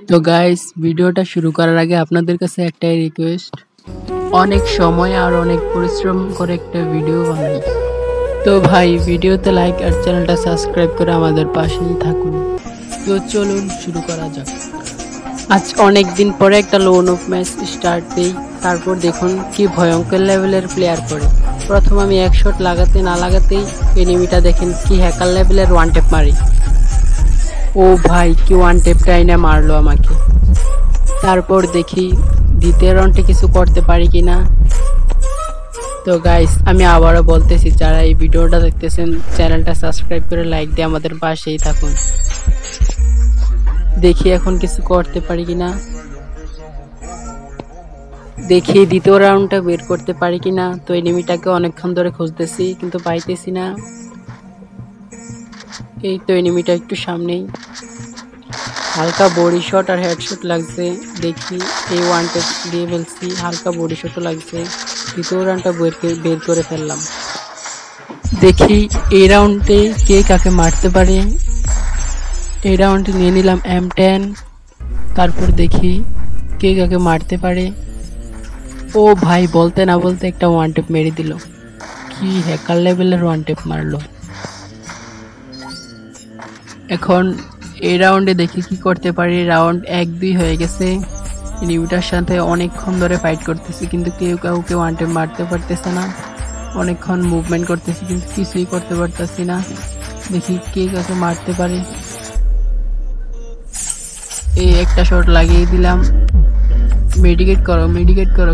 তো গাইস, ভিডিওটা শুরু করার আগে আপনাদের কাছে একটাই রিকোয়েস্ট, অনেক সময় আর অনেক পরিশ্রম করে একটা ভিডিও বানাই। তো ভাই, ভিডিওতে লাইক আর চ্যানেলটা সাবস্ক্রাইব করে আমাদের পাশেই থাকুন। তো চলুন শুরু করা যাক। আজ অনেক দিন পরে একটা লোন অফ ম্যাচ স্টার্ট দেই, তারপর দেখুন কি ভয়ঙ্কর লেভেলের প্লেয়ার করে। প্রথম আমি এক শট লাগাতে না লাগাতেই এনিমিটা দেখেন কি হ্যাকার লেভেলের ওয়ান ট্যাপ মারি। ও ভাই, কি ওয়ান ট্যাপ টাইনা মারলো আমাকে। তারপর দেখি দ্বিতীয় রাউন্ডে কিছু করতে পারি কিনা। তো গাইস, আমি আবারও বলতেছি, যারা এই ভিডিওটা দেখতেছেন চ্যানেলটা সাবস্ক্রাইব করে লাইক দিয়ে আমাদের পাশেই থাকুন। দেখি এখন কিছু করতে পারি কিনা, দেখি দ্বিতীয় রাউন্ডটা বের করতে পারি কিনা। তো এনিমিটাকে অনেকক্ষণ ধরে খুঁজতেছি কিন্তু পাইতেছি না। এই তো এনিমিটা একটু সামনেই, হালকা বডি শট আর হেডশট লাগছে। দেখি এই ওয়ান ট্যাপ দিয়ে ফেলছি, হালকা বডি শটও লাগছে। দ্বিতীয় রাউন্ডটা বের করে ফেললাম। দেখি এই রাউন্ডে কে কাকে মারতে পারে। এই রাউন্ডে নিয়ে নিলাম M10। তারপর দেখি কে কাকে মারতে পারে। ও ভাই, বলতে না বলতে একটা ওয়ান ট্যাপ মেরে দিল। কি হ্যাকার লেভেলের ওয়ান ট্যাপ মারলো। এখন এই রাউন্ডে দেখি কি করতে পারি। রাউন্ড 1-2 হয়ে গেছে। এনিমিটার সাথে অনেকক্ষণ ধরে ফাইট করতেছি কিন্তু কেউ কাউকে ওয়ান ট্যাপ মারতে পারতেছে না। অনেকক্ষণ মুভমেন্ট করতেছি কিন্তু কিছুই করতে পারতেছি না। দেখি কে কাকে মারতে পারে। এই একটা শট লাগিয়ে দিলাম। মেডিকেট করো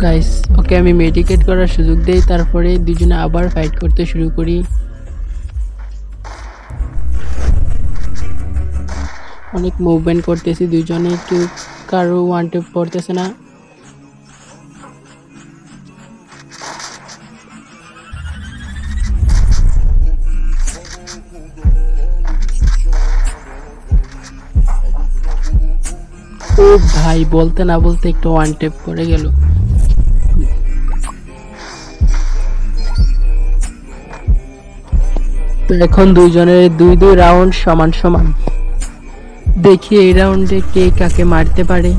গাইস। ওকে, আমি মেডিকেট করার সুযোগ দেই, তারপরে দুজনে আবার ফাইট করতে শুরু করি। অনেক মুভমেন্ট করতেছি দুজনে, কেউ কারো ওয়ান ট্যাপ পড়তেছে না। ও ভাই, বলতে না বলতে একটু ওয়ান ট্যাপ পড়ে গেল। তো এখন দুইজনের 2-2 রাউন্ড সমান সমান। দেখি এই রাউন্ডে কে কাকে মারতে পারে।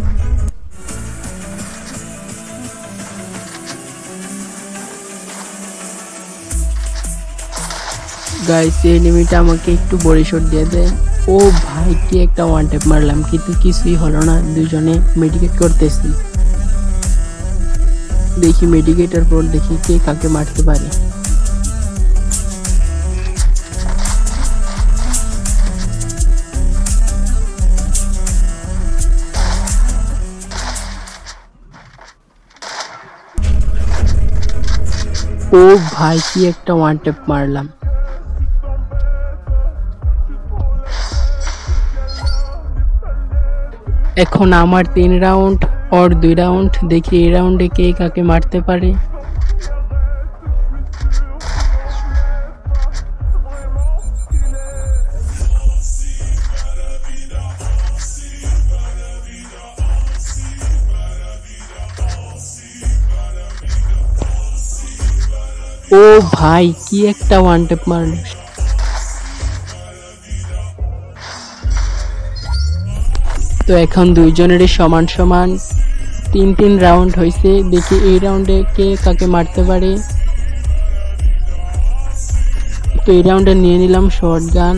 গাইস, এই এনিমিটা আমাকে একটু বডি শট দিয়ে দেয়। ও ভাই, কি একটা ওয়ান ট্যাপ মারলাম কিন্তু কিছুই হলো না। দুজনে মেডিকেট করতেছি। দেখি মেডিকেটের পর দেখি কে কাকে মারতে পারে। ও ভাই, কি একটা ওয়ান ট্যাপ মারলাম। এখন আমার 3 রাউন্ড और 2 রাউন্ড। দেখি এই রাউন্ডে কে কাকে মারতে পারে। ও ভাই, কি একটা ওয়ান ট্যাপ মারলো। তো এখন দুইজনেরই সমান সমান 3 রাউন্ড হয়েছে। দেখি এই রাউন্ডে কে কাকে মারতে পারে। তো এই রাউন্ডে নিয়ে নিলাম শটগান।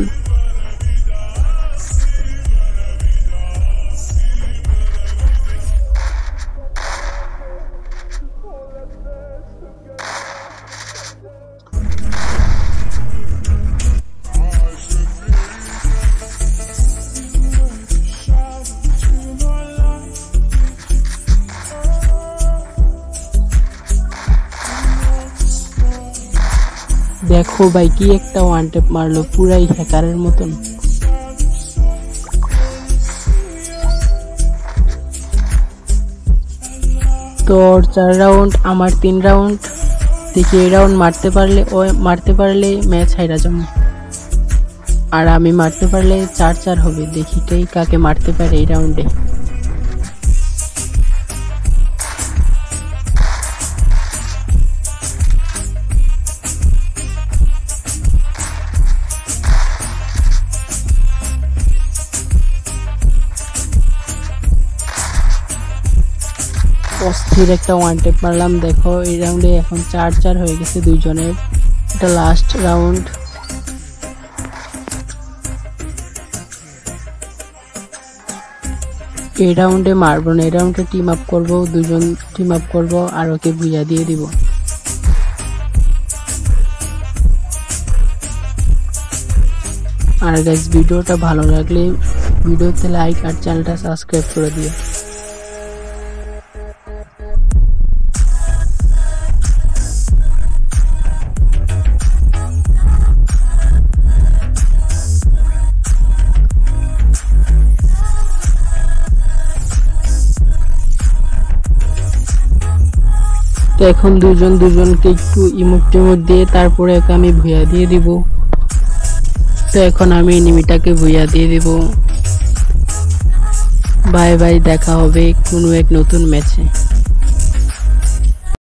দেখো ভাই, কি একটা ওয়ান ট্যাপ মারলো, পুরাই হ্যাকারের মতন। তো 4 রাউন্ড, আমার 3 রাউন্ড। দেখি এই রাউন্ড মারতে পারলে ম্যাচ হাইরা যাবো, আর আমি মারতে পারলে 4-4 হবে। দেখি কে কাকে মারতে পারে এই রাউন্ডে। অস্থির একটা ওয়ান টেপ মারলাম। দেখো এই রাউন্ডে এখন 4-4 হয়ে গেছে দুইজনের। এটা লাস্ট রাউন্ড। এই রাউন্ডে মারবো না, এই রাউন্ডে টিম আপ করবো, দুজন টিম আপ করবো আর ওকে ভুইয়া দিয়ে দিব। আর গাইস ভিডিওটা ভালো লাগলে ভিডিওতে লাইক আর চ্যানেলটা সাবস্ক্রাইব করে দিও। তো এখন দুজনকে একটু ইমোট টিমোট দিয়ে তারপরে ওকে আমি ভুইয়া দিয়ে দিব। তো এখন আমি এনিমিটাকে ভুইয়া দিয়ে দিব। বাই বাই, দেখা হবে কোনো এক নতুন ম্যাচে।